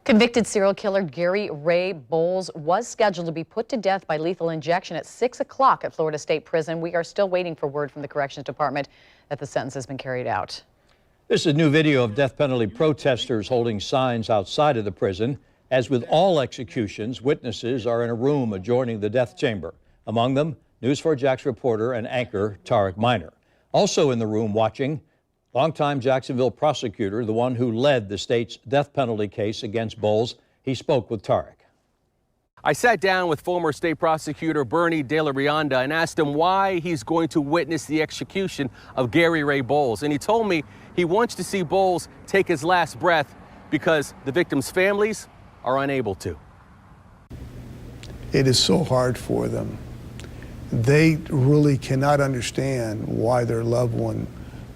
Convicted serial killer Gary Ray Bowles was scheduled to be put to death by lethal injection at 6 o'clock at Florida State Prison. We are still waiting for word from the Corrections Department that the sentence has been carried out. This is new video of death penalty protesters holding signs outside of the prison. As with all executions, witnesses are in a room adjoining the death chamber. Among them, News4 Jax reporter and anchor Tarik Minor. Also in the room watching, longtime Jacksonville prosecutor, the one who led the state's death penalty case against Bowles. He spoke with Tarik. I sat down with former state prosecutor Bernie De La Rionda and asked him why he's going to witness the execution of Gary Ray Bowles. And he told me he wants to see Bowles take his last breath because the victims' families are unable to. It is so hard for them. They really cannot understand why their loved one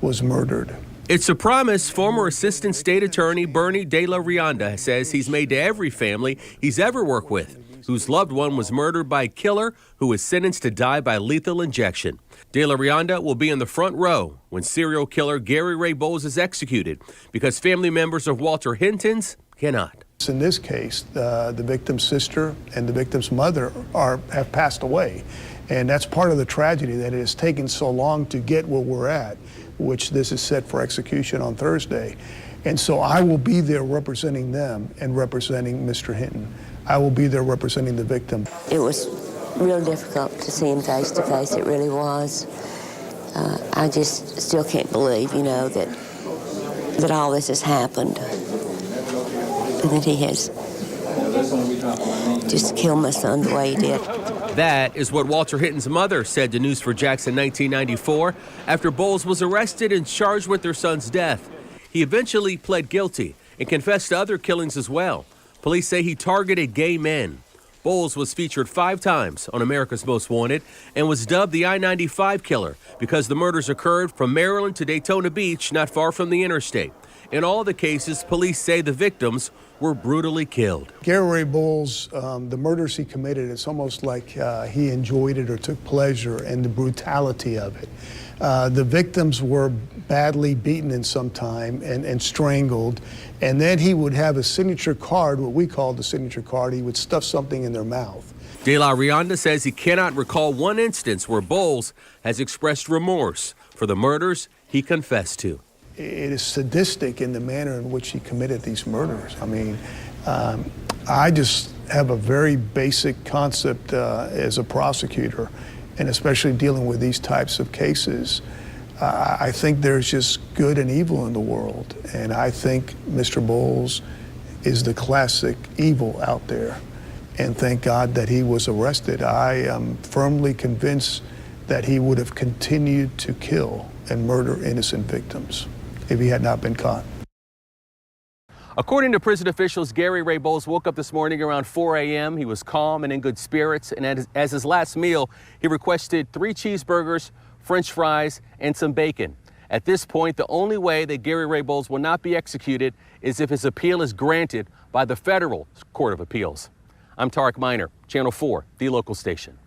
was murdered. It's a promise former Assistant State Attorney Bernie De La Rionda says he's made to every family he's ever worked with whose loved one was murdered by a killer who was sentenced to die by lethal injection. De La Rionda will be in the front row when serial killer Gary Ray Bowles is executed because family members of Walter Hinton's cannot. In this case, the victim's sister and the victim's mother have passed away. And that's part of the tragedy, that it has taken so long to get where we're at, which this is set for execution on Thursday. And so I will be there representing them and representing Mr. Hinton. I will be there representing the victim. It was real difficult to see him face to face. It really was. I just still can't believe, you know, that all this has happened. And that he has just killed my son the way he did. That is what Walter Hinton's mother said to News4 Jax in 1994 after Bowles was arrested and charged with their son's death. He eventually pled guilty and confessed to other killings as well. Police say he targeted gay men. Bowles was featured 5 times on America's Most Wanted and was dubbed the I-95 killer because the murders occurred from Maryland to Daytona Beach, not far from the interstate. In all the cases, police say the victims were brutally killed. Gary Ray Bowles, the murders he committed, it's almost like he enjoyed it or took pleasure in the brutality of it. The victims were badly beaten in some time and strangled, and then he would have a signature card, what we call the signature card. He would stuff something in their mouth. De La Rionda says he cannot recall one instance where Bowles has expressed remorse for the murders he confessed to. It is sadistic in the manner in which he committed these murders. I mean, I just have a very basic concept as a prosecutor, and especially dealing with these types of cases. I think there's just good and evil in the world, and I think Mr. Bowles is the classic evil out there, and thank God that he was arrested. I am firmly convinced that he would have continued to kill and murder innocent victims if he had not been caught. According to prison officials, Gary Ray Bowles woke up this morning around 4 a.m. He was calm and in good spirits, and as his last meal, he requested 3 cheeseburgers, French fries, and some bacon. At this point, the only way that Gary Ray Bowles will not be executed is if his appeal is granted by the Federal Court of Appeals. I'm Tarik Minor, Channel 4, the local station.